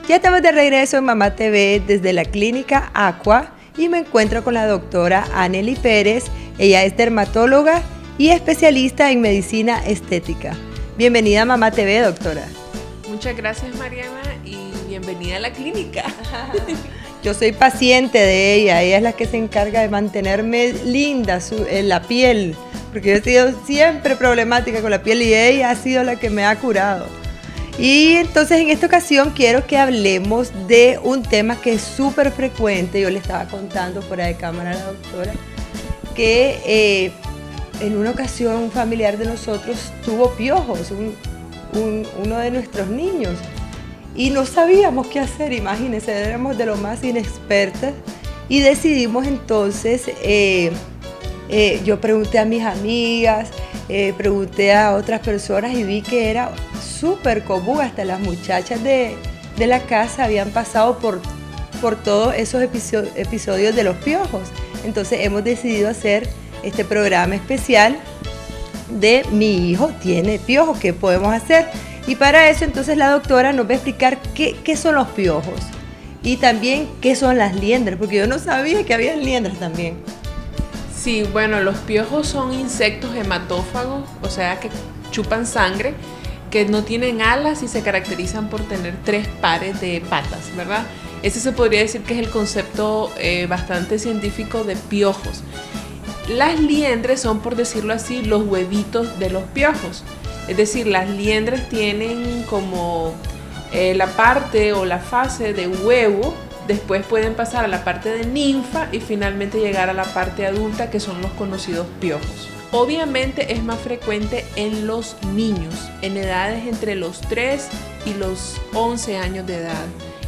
Ya estamos de regreso en Mamá TV desde la clínica Aqua y me encuentro con la doctora Anneli Pérez. Ella es dermatóloga y especialista en medicina estética. Bienvenida a Mamá TV, doctora. Muchas gracias, Mariana, y bienvenida a la clínica. Yo soy paciente de ella es la que se encarga de mantenerme linda la piel, porque yo he sido siempre problemática con la piel y ella ha sido la que me ha curado. Y entonces en esta ocasión quiero que hablemos de un tema que es súper frecuente. Yo le estaba contando fuera de cámara a la doctora que en una ocasión un familiar de nosotros tuvo piojos, uno de nuestros niños, y no sabíamos qué hacer. Imagínense, éramos de lo más inexpertas y decidimos entonces, yo pregunté a mis amigas, pregunté a otras personas y vi que era súper común. Hasta las muchachas de la casa habían pasado por todos esos episodios de los piojos. Entonces hemos decidido hacer este programa especial de mi hijo tiene piojos, ¿qué podemos hacer? Y para eso entonces la doctora nos va a explicar qué son los piojos y también qué son las liendres, porque yo no sabía que había liendres también. Sí, bueno, los piojos son insectos hematófagos, o sea que chupan sangre, que no tienen alas y se caracterizan por tener 3 pares de patas, ¿verdad? Ese se podría decir que es el concepto bastante científico de piojos. Las liendres son, por decirlo así, los huevitos de los piojos. Es decir, las liendres tienen como la parte o la fase de huevo, después pueden pasar a la parte de ninfa y finalmente llegar a la parte adulta, que son los conocidos piojos. Obviamente es más frecuente en los niños, en edades entre los 3 y los 11 años de edad,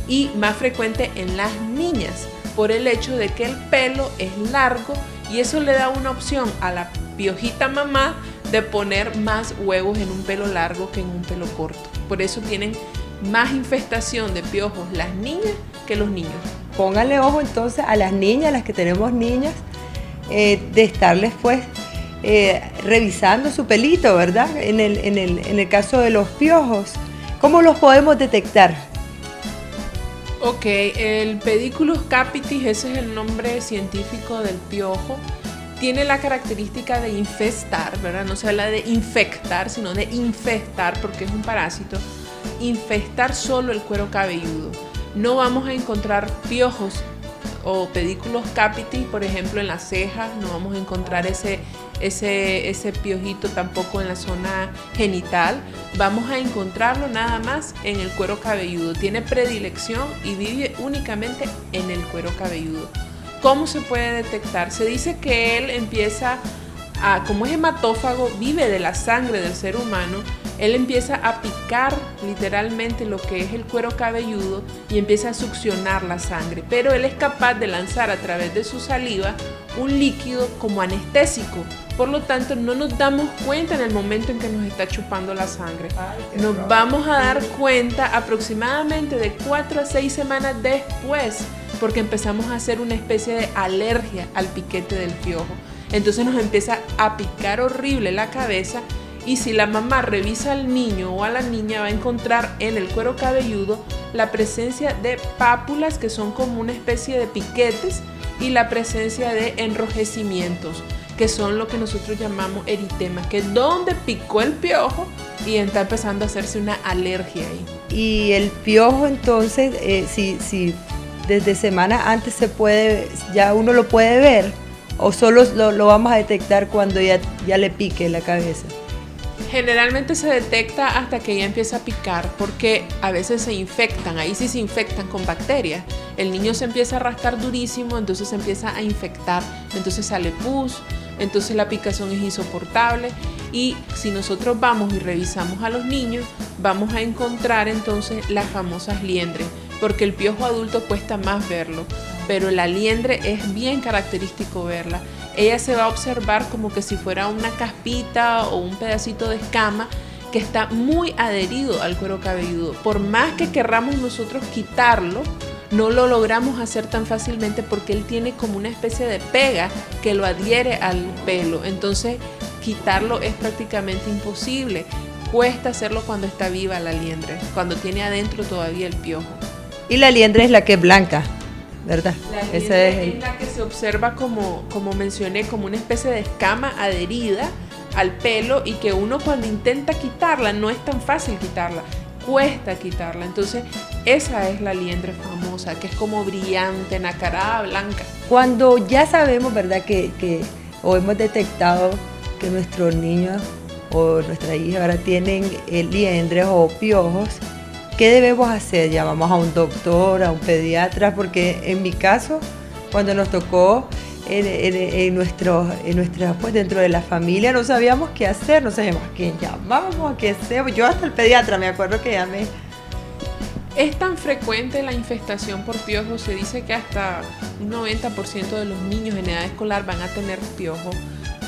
y más frecuente en las niñas, por el hecho de que el pelo es largo y eso le da una opción a la piojita mamá de poner más huevos en un pelo largo que en un pelo corto. Por eso tienen más infestación de piojos las niñas que los niños. Pónganle ojo entonces a las niñas, las que tenemos niñas, de estarles pues revisando su pelito, ¿verdad? En el caso de los piojos, ¿cómo los podemos detectar? Ok, el Pedículus capitis, ese es el nombre científico del piojo. Tiene la característica de infestar, ¿verdad? No se habla de infectar, sino de infestar, porque es un parásito. Infestar solo el cuero cabelludo. No vamos a encontrar piojos o pedículos capitis, por ejemplo, en las cejas. No vamos a encontrar ese piojito tampoco en la zona genital. Vamos a encontrarlo nada más en el cuero cabelludo. Tiene predilección y vive únicamente en el cuero cabelludo. ¿Cómo se puede detectar? Se dice que él empieza como es hematófago, vive de la sangre del ser humano. Él empieza a picar literalmente lo que es el cuero cabelludo y empieza a succionar la sangre, pero él es capaz de lanzar a través de su saliva un líquido como anestésico. Por lo tanto, no nos damos cuenta en el momento en que nos está chupando la sangre. Nos vamos a dar cuenta aproximadamente de 4 a 6 semanas después, porque empezamos a hacer una especie de alergia al piquete del piojo. Entonces nos empieza a picar horrible la cabeza. Y si la mamá revisa al niño o a la niña, va a encontrar en el cuero cabelludo la presencia de pápulas, que son como una especie de piquetes, y la presencia de enrojecimientos, que son lo que nosotros llamamos eritema, que es donde picó el piojo y está empezando a hacerse una alergia ahí. Y el piojo entonces, si desde semanas antes ya uno lo puede ver, o solo lo vamos a detectar cuando ya le pique la cabeza. Generalmente se detecta hasta que ya empieza a picar, porque a veces se infectan, ahí sí se infectan con bacterias. El niño se empieza a rascar durísimo, entonces se empieza a infectar, entonces sale pus, entonces la picazón es insoportable. Y si nosotros vamos y revisamos a los niños, vamos a encontrar entonces las famosas liendres, porque el piojo adulto cuesta más verlo, pero la liendre es bien característico verla. Ella se va a observar como que si fuera una caspita o un pedacito de escama que está muy adherido al cuero cabelludo. Por más que querramos nosotros quitarlo, no lo logramos hacer tan fácilmente, porque él tiene como una especie de pega que lo adhiere al pelo. Entonces quitarlo es prácticamente imposible. Cuesta hacerlo cuando está viva la liendre, cuando tiene adentro todavía el piojo. Y la liendre es la que es blanca, ¿verdad? La Esa liendre es es la que se observa como mencioné, como una especie de escama adherida al pelo y que uno cuando intenta quitarla no es tan fácil quitarla, cuesta quitarla. Entonces esa es la liendre famosa, que es como brillante, nacarada, blanca. Cuando ya sabemos, ¿verdad? O hemos detectado que nuestros niños o nuestra hija ahora tienen liendres o piojos, ¿qué debemos hacer? ¿Llamamos a un doctor, a un pediatra? Porque en mi caso, cuando nos tocó pues dentro de la familia, no sabíamos qué hacer, no sabíamos a quién llamábamos, a qué hacemos. Yo hasta el pediatra me acuerdo que llamé. Es tan frecuente la infestación por piojos, se dice que hasta un 90% de los niños en edad escolar van a tener piojos,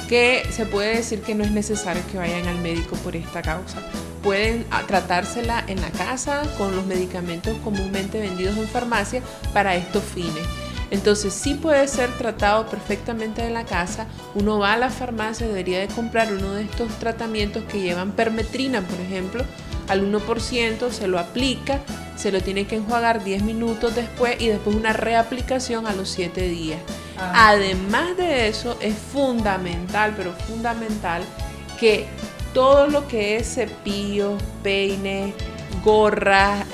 que se puede decir que no es necesario que vayan al médico por esta causa. Pueden tratársela en la casa con los medicamentos comúnmente vendidos en farmacia para estos fines. Entonces sí puede ser tratado perfectamente en la casa. Uno va a la farmacia, debería de comprar uno de estos tratamientos que llevan permetrina, por ejemplo, al 1%, se lo aplica, se lo tiene que enjuagar 10 minutos después y después una reaplicación a los 7 días. Además de eso, es fundamental, pero fundamental, que todo lo que es cepillo, peine, gorra,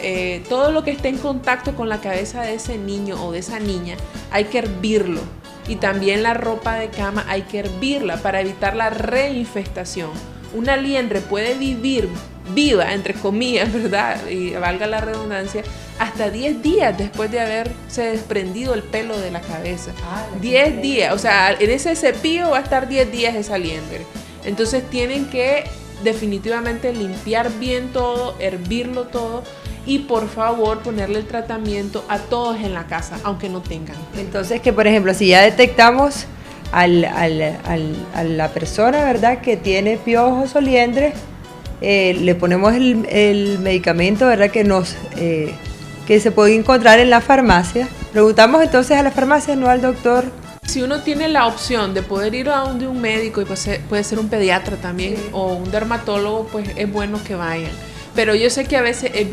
todo lo que esté en contacto con la cabeza de ese niño o de esa niña, hay que hervirlo. Y también la ropa de cama hay que hervirla para evitar la reinfestación. Una liendre puede vivir viva, entre comillas, ¿verdad? Y valga la redundancia, hasta 10 días después de haberse desprendido el pelo de la cabeza. 10 días, o sea, en ese cepillo va a estar 10 días esa liendre. Entonces tienen que definitivamente limpiar bien todo, hervirlo todo y por favor ponerle el tratamiento a todos en la casa, aunque no tengan. Entonces que por ejemplo, si ya detectamos a la persona, ¿verdad?, que tiene piojos o liendres, le ponemos el medicamento, ¿verdad?, que se puede encontrar en la farmacia. Preguntamos entonces a la farmacia, no al doctor. Si uno tiene la opción de poder ir a donde un médico, y puede ser un pediatra también, sí, o un dermatólogo, pues es bueno que vayan. Pero yo sé que a veces es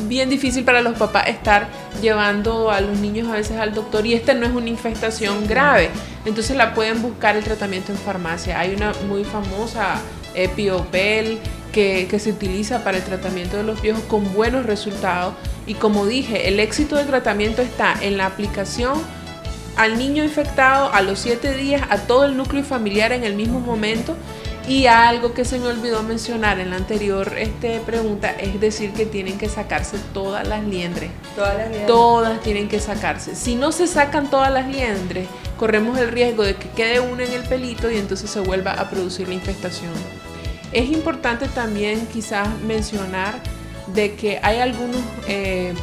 bien difícil para los papás estar llevando a los niños a veces al doctor y no es una infestación grave. Entonces la pueden buscar el tratamiento en farmacia. Hay una muy famosa, Epiopel, que se utiliza para el tratamiento de los piojos con buenos resultados. Y como dije, el éxito del tratamiento está en la aplicación al niño infectado a los 7 días, a todo el núcleo familiar en el mismo momento. Y algo que se me olvidó mencionar en la anterior pregunta, es decir que tienen que sacarse todas las liendres. Todas tienen que sacarse. Si no se sacan todas las liendres, corremos el riesgo de que quede una en el pelito y entonces se vuelva a producir la infestación. Es importante también quizás mencionar de que hay algunos de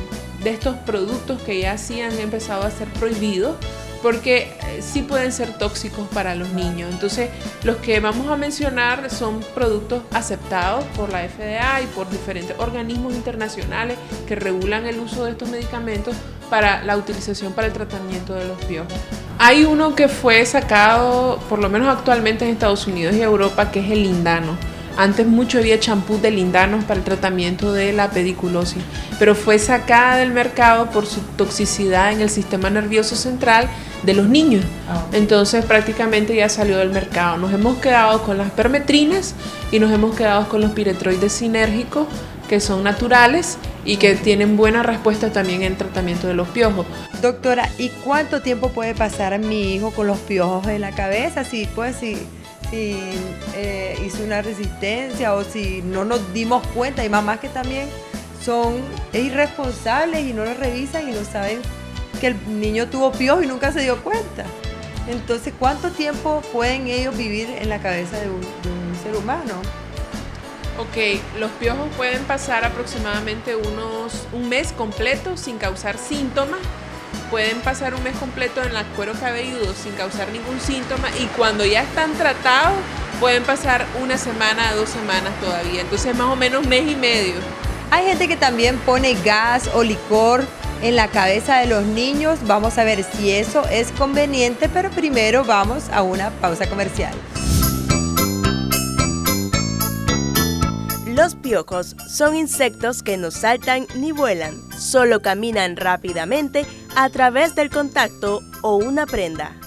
estos productos que ya sí han empezado a ser prohibidos, porque sí pueden ser tóxicos para los niños. Entonces, los que vamos a mencionar son productos aceptados por la FDA y por diferentes organismos internacionales que regulan el uso de estos medicamentos para la utilización para el tratamiento de los piojos. Hay uno que fue sacado, por lo menos actualmente en Estados Unidos y Europa, que es el lindano. Antes mucho había champú de lindanos para el tratamiento de la pediculosis, pero fue sacada del mercado por su toxicidad en el sistema nervioso central de los niños. Entonces prácticamente ya salió del mercado. Nos hemos quedado con las permetrinas y nos hemos quedado con los piretroides sinérgicos, que son naturales y que tienen buena respuesta también en el tratamiento de los piojos. Doctora, ¿y cuánto tiempo puede pasar mi hijo con los piojos en la cabeza? Si hizo una resistencia o si no nos dimos cuenta. Hay mamás que también son irresponsables y no lo revisan y no saben que el niño tuvo piojos y nunca se dio cuenta. Entonces, ¿cuánto tiempo pueden ellos vivir en la cabeza de un ser humano? Ok, los piojos pueden pasar aproximadamente un mes completo sin causar síntomas. Pueden pasar un mes completo en el cuero cabelludo sin causar ningún síntoma y cuando ya están tratados pueden pasar 1 semana a 2 semanas todavía. Entonces más o menos 1 mes y medio. Hay gente que también pone gas o licor en la cabeza de los niños. Vamos a ver si eso es conveniente, pero primero vamos a una pausa comercial. Los piojos son insectos que no saltan ni vuelan, solo caminan rápidamente a través del contacto o una prenda.